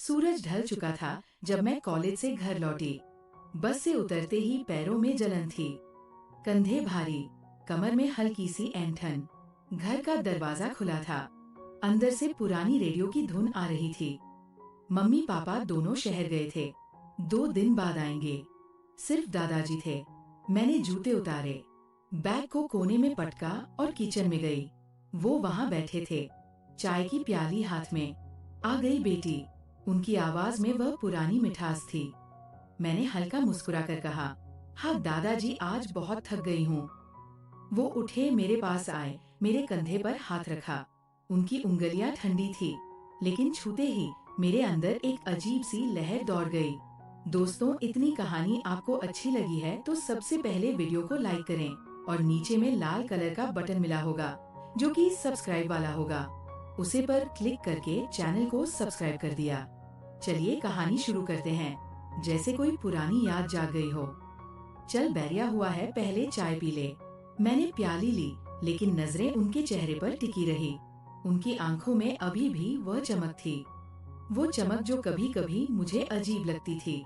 सूरज ढल चुका था जब मैं कॉलेज से घर लौटी। बस से उतरते ही पैरों में जलन थी, कंधे भारी, कमर में हल्की सी ऐंठन। घर का दरवाजा खुला था, अंदर से पुरानी रेडियो की धुन आ रही थी। मम्मी पापा दोनों शहर गए थे, 2 दिन बाद आएंगे। सिर्फ दादाजी थे। मैंने जूते उतारे, बैग को कोने में पटका और किचन में गई। वो वहाँ बैठे थे, चाय की प्याली हाथ में। आ गई बेटी, उनकी आवाज में वह पुरानी मिठास थी। मैंने हल्का मुस्कुराकर कहा, हाँ दादाजी, आज बहुत थक गई हूँ। वो उठे, मेरे पास आए, मेरे कंधे पर हाथ रखा। उनकी उंगलियां ठंडी थी, लेकिन छूते ही मेरे अंदर एक अजीब सी लहर दौड़ गई। दोस्तों, इतनी कहानी आपको अच्छी लगी है तो सबसे पहले वीडियो को लाइक करें और नीचे में लाल कलर का बटन मिला होगा जो कि सब्सक्राइब वाला होगा, उसे पर क्लिक करके चैनल को सब्सक्राइब कर दिया। चलिए कहानी शुरू करते हैं, जैसे कोई पुरानी याद जाग गई हो। चल बैरिया हुआ है, पहले चाय पी ले। मैंने प्याली ली, लेकिन नजरें उनके चेहरे पर टिकी रही। उनकी आंखों में अभी भी वह चमक थी, वो चमक जो कभी कभी मुझे अजीब लगती थी,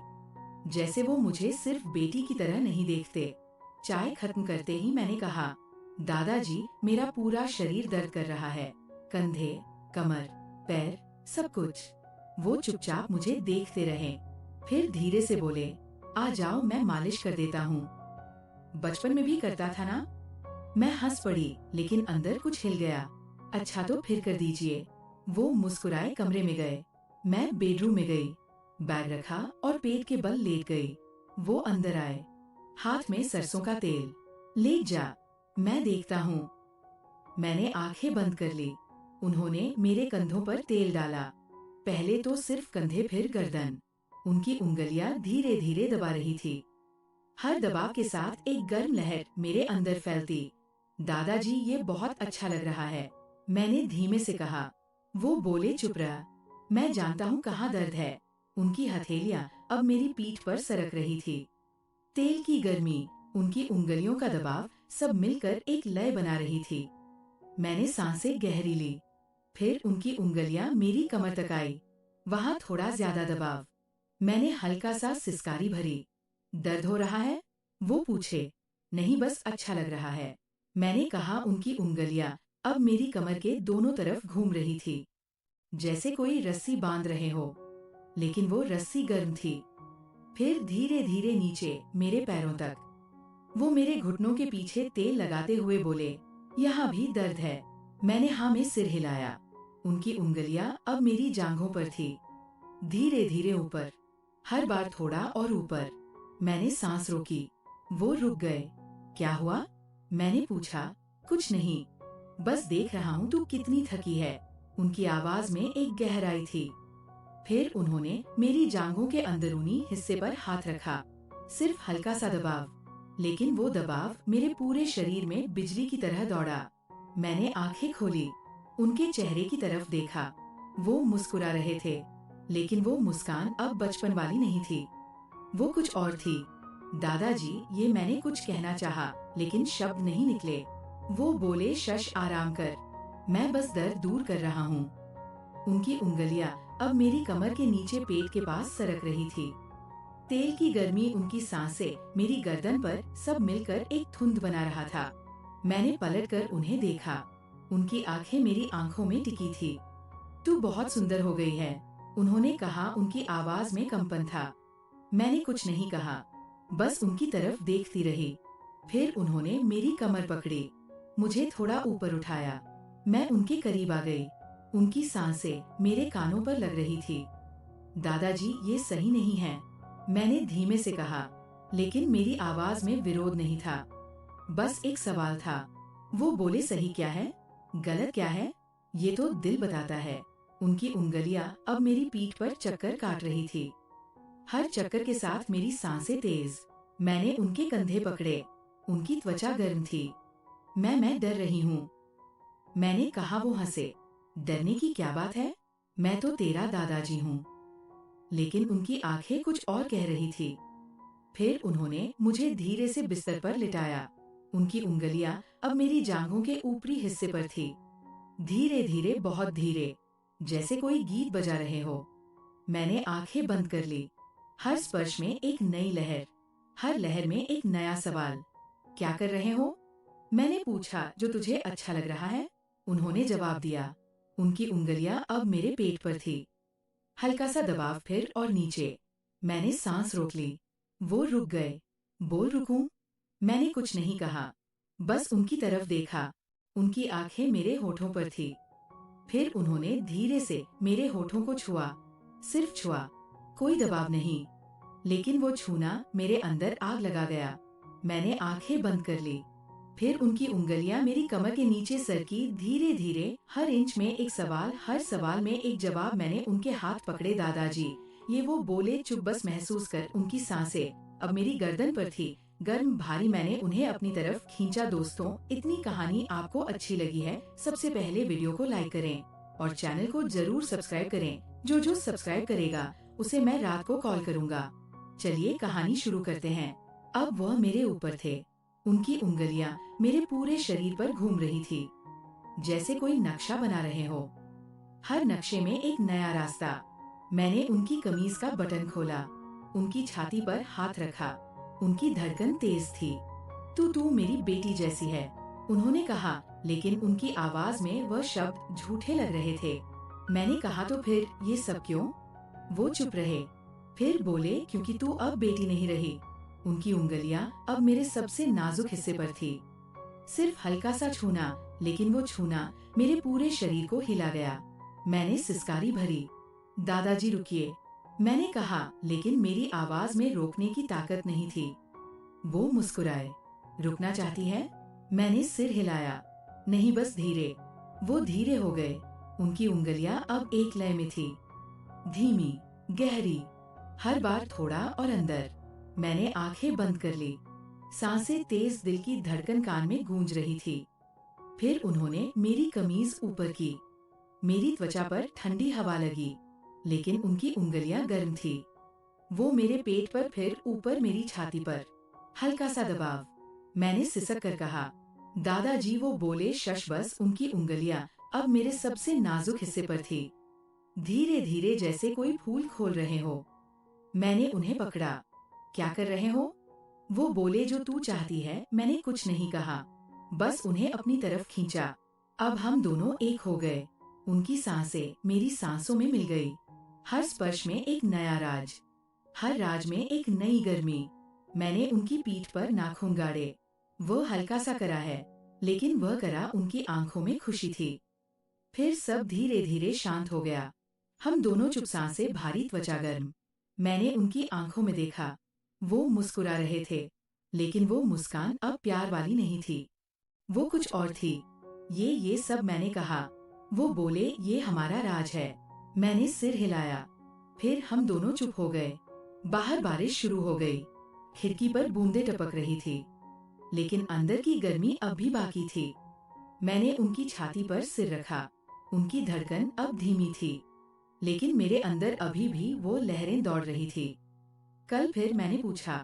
जैसे वो मुझे सिर्फ बेटी की तरह नहीं देखते। चाय खत्म करते ही मैंने कहा, दादाजी, मेरा पूरा शरीर दर्द कर रहा है, कंधे, कमर, पैर, सब कुछ। वो चुपचाप मुझे देखते रहे, फिर धीरे से बोले, आ जाओ, मैं मालिश कर देता हूँ। बचपन में भी करता था ना? मैं हंस पड़ी, लेकिन अंदर कुछ हिल गया। अच्छा तो फिर कर दीजिए। वो मुस्कुराए, कमरे में गए। मैं बेडरूम में गई, बैग रखा और पेट के बल लेट गई। वो अंदर आए, हाथ में सरसों का तेल। लेट जा, मैं देखता हूँ। मैंने आंखें बंद कर ली। उन्होंने मेरे कंधों पर तेल डाला, पहले तो सिर्फ कंधे, फिर गर्दन। उनकी उंगलियां धीरे धीरे दबा रही थी। हर दबाव के साथ एक गर्म लहर मेरे अंदर फैलती। दादाजी, ये बहुत अच्छा लग रहा है, मैंने धीमे से कहा। वो बोले, चुप रह, मैं जानता हूँ कहाँ दर्द है। उनकी हथेलियां अब मेरी पीठ पर सरक रही थी। तेल की गर्मी, उनकी उंगलियों का दबाव, सब मिलकर एक लय बना रही थी। मैंने सांसें गहरी ली, फिर उनकी उंगलियां मेरी कमर तक आई, वहाँ थोड़ा ज्यादा दबाव। मैंने हल्का सा सिसकारी भरी। दर्द हो रहा है? वो पूछे। नहीं, बस अच्छा लग रहा है, मैंने कहा। उनकी उंगलियां अब मेरी कमर के दोनों तरफ घूम रही थी, जैसे कोई रस्सी बांध रहे हो, लेकिन वो रस्सी गर्म थी। फिर धीरे धीरे नीचे मेरे पैरों तक। वो मेरे घुटनों के पीछे तेल लगाते हुए बोले, यहाँ भी दर्द है। मैंने हाँ में सिर हिलाया। उनकी उंगलियां अब मेरी जांघों पर थी, धीरे धीरे ऊपर, हर बार थोड़ा और ऊपर। मैंने सांस रोकी, वो रुक गए। क्या हुआ? मैंने पूछा। कुछ नहीं, बस देख रहा हूँ तू कितनी थकी है। उनकी आवाज में एक गहराई थी। फिर उन्होंने मेरी जांघों के अंदरूनी हिस्से पर हाथ रखा, सिर्फ हल्का सा दबाव, लेकिन वो दबाव मेरे पूरे शरीर में बिजली की तरह दौड़ा। मैंने आंखें खोली, उनके चेहरे की तरफ देखा। वो मुस्कुरा रहे थे, लेकिन वो मुस्कान अब बचपन वाली नहीं थी, वो कुछ और थी। दादाजी, ये मैंने कुछ कहना चाहा, लेकिन शब्द नहीं निकले। वो बोले, शश, आराम कर, मैं बस दर्द दूर कर रहा हूँ। उनकी उंगलियां अब मेरी कमर के नीचे पेट के पास सरक रही थी। तेल की गर्मी, उनकी सांसें मेरी गर्दन पर, सब मिलकर एक धुंध बना रहा था। मैंने पलटकर उन्हें देखा, उनकी आंखें मेरी आंखों में टिकी थी। तू बहुत सुंदर हो गई है, उन्होंने कहा। उनकी आवाज में कंपन था। मैंने कुछ नहीं कहा, बस उनकी तरफ देखती रही। फिर उन्होंने मेरी कमर पकड़ी, मुझे थोड़ा ऊपर उठाया। मैं उनके करीब आ गई। उनकी सांसें मेरे कानों पर लग रही थी। दादाजी, ये सही नहीं है, मैंने धीमे से कहा, लेकिन मेरी आवाज में विरोध नहीं था, बस एक सवाल था। वो बोले, सही क्या है, गलत क्या है, ये तो दिल बताता है। उनकी उंगलियां अब मेरी पीठ पर चक्कर काट रही थी, हर चक्कर के साथ मेरी सांसें तेज। मैंने उनके कंधे पकड़े, उनकी त्वचा गर्म थी। मैं डर रही हूँ, मैंने कहा। वो हंसे। डरने की क्या बात है, मैं तो तेरा दादाजी हूँ। लेकिन उनकी आंखें कुछ और कह रही थी। फिर उन्होंने मुझे धीरे से बिस्तर पर लिटाया। उनकी उंगलियां अब मेरी जांघों के ऊपरी हिस्से पर थी, धीरे धीरे, बहुत धीरे, जैसे कोई गीत बजा रहे हो। मैंने कहा, मैंने आंखें बंद कर ली। हर स्पर्श में एक नई लहर, हर लहर में एक नया सवाल। क्या कर रहे हो? मैंने पूछा। जो तुझे अच्छा लग रहा है, उन्होंने जवाब दिया। उनकी उंगलियां अब मेरे पेट पर थी। हल्का सा दबाव फिर और नीचे। मैंने सांस रोक ली। वो रुक गए। बोल रुकूं? मैंने कुछ नहीं कहा, बस उनकी तरफ देखा। उनकी आंखें मेरे होठों पर थी। फिर उन्होंने धीरे से मेरे होठों को छुआ, सिर्फ छुआ, कोई दबाव नहीं। लेकिन वो छूना मेरे अंदर आग लगा गया। मैंने आंखें बंद कर ली। फिर उनकी उंगलियां मेरी कमर के नीचे सरकी, धीरे धीरे। हर इंच में एक सवाल, हर सवाल में एक जवाब। मैंने उनके हाथ पकड़े। दादाजी, ये वो बोले। चुप, बस महसूस कर। उनकी सांसें अब मेरी गर्दन पर थी, गर्म, भारी। मैंने उन्हें अपनी तरफ खींचा। दोस्तों, इतनी कहानी आपको अच्छी लगी है? सबसे पहले वीडियो को लाइक करें और चैनल को जरूर सब्सक्राइब करें। जो जो सब्सक्राइब करेगा उसे मैं रात को कॉल करूँगा। चलिए कहानी शुरू करते हैं। अब वह मेरे ऊपर थे। उनकी उंगलियां मेरे पूरे शरीर पर घूम रही थी, जैसे कोई नक्शा बना रहे हो। हर नक्शे में एक नया रास्ता। मैंने उनकी कमीज का बटन खोला, उनकी छाती पर हाथ रखा। उनकी धड़कन तेज थी। तू मेरी बेटी जैसी है, उन्होंने कहा, लेकिन उनकी आवाज में वह शब्द झूठे लग रहे थे। मैंने कहा, तो फिर ये सब क्यों? वो चुप रहे। फिर बोले, क्योंकि तू अब बेटी नहीं रही। उनकी उंगलियां अब मेरे सबसे नाजुक हिस्से पर थी। सिर्फ हल्का सा छूना, लेकिन वो छूना मेरे पूरे शरीर को हिला गया। मैंने सिसकारी भरी। दादाजी रुकिए, मैंने कहा, लेकिन मेरी आवाज में रोकने की ताकत नहीं थी। वो मुस्कुराए। रुकना चाहती है? मैंने सिर हिलाया। नहीं, बस धीरे। वो धीरे हो गए। उनकी उंगलियां अब एक लय में थी, धीमी, गहरी, हर बार थोड़ा और अंदर। मैंने आंखें बंद कर ली। सांसें तेज, दिल की धड़कन कान में गूंज रही थी। फिर उन्होंने मेरी कमीज ऊपर की। मेरी त्वचा पर ठंडी हवा लगी, लेकिन उनकी उंगलियां गर्म थी। वो मेरे पेट पर, फिर ऊपर मेरी छाती पर। हल्का सा दबाव। मैंने सिसक कर कहा, दादाजी। वो बोले, शश, बस। उनकी उंगलियां अब मेरे सबसे नाजुक हिस्से पर थी, धीरे धीरे, जैसे कोई फूल खोल रहे हो। मैंने उन्हें पकड़ा। क्या कर रहे हो? वो बोले, जो तू चाहती है। मैंने कुछ नहीं कहा, बस उन्हें अपनी तरफ खींचा। अब हम दोनों एक हो गए। उनकी सांसें मेरी सांसों में मिल गई। हर स्पर्श में एक नया राज, हर राज में एक नई गर्मी। मैंने उनकी पीठ पर नाखून गाड़े। वो हल्का सा करा है, लेकिन वह करा उनकी आंखों में खुशी थी। फिर सब धीरे धीरे शांत हो गया। हम दोनों चुप, सांसें भारी, त्वचा गर्म। मैंने उनकी आंखों में देखा। वो मुस्कुरा रहे थे, लेकिन वो मुस्कान अब प्यार वाली नहीं थी, वो कुछ और थी। ये सब मैंने कहा। वो बोले, ये हमारा राज है। मैंने सिर हिलाया। फिर हम दोनों चुप हो गए। बाहर बारिश शुरू हो गई। खिड़की पर बूंदें टपक रही थी, लेकिन अंदर की गर्मी अब भी बाकी थी। मैंने उनकी छाती पर सिर रखा। उनकी धड़कन अब धीमी थी, लेकिन मेरे अंदर अभी भी वो लहरें दौड़ रही थी। कल फिर मैंने पूछा।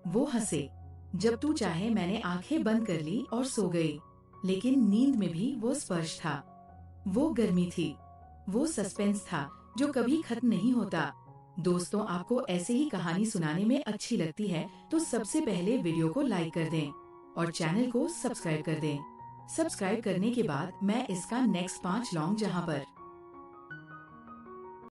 वो हंसे। जब तू चाहे। मैंने आंखें बंद कर ली और सो गई। लेकिन नींद में भी वो स्पर्श था, वो गर्मी थी, वो सस्पेंस था जो कभी खत्म नहीं होता। दोस्तों, आपको ऐसे ही कहानी सुनाने में अच्छी लगती है तो सबसे पहले वीडियो को लाइक कर दें और चैनल को सब्सक्राइब कर दें। सब्सक्राइब करने के बाद मैं इसका नेक्स्ट 5 लॉन्ग जहां पर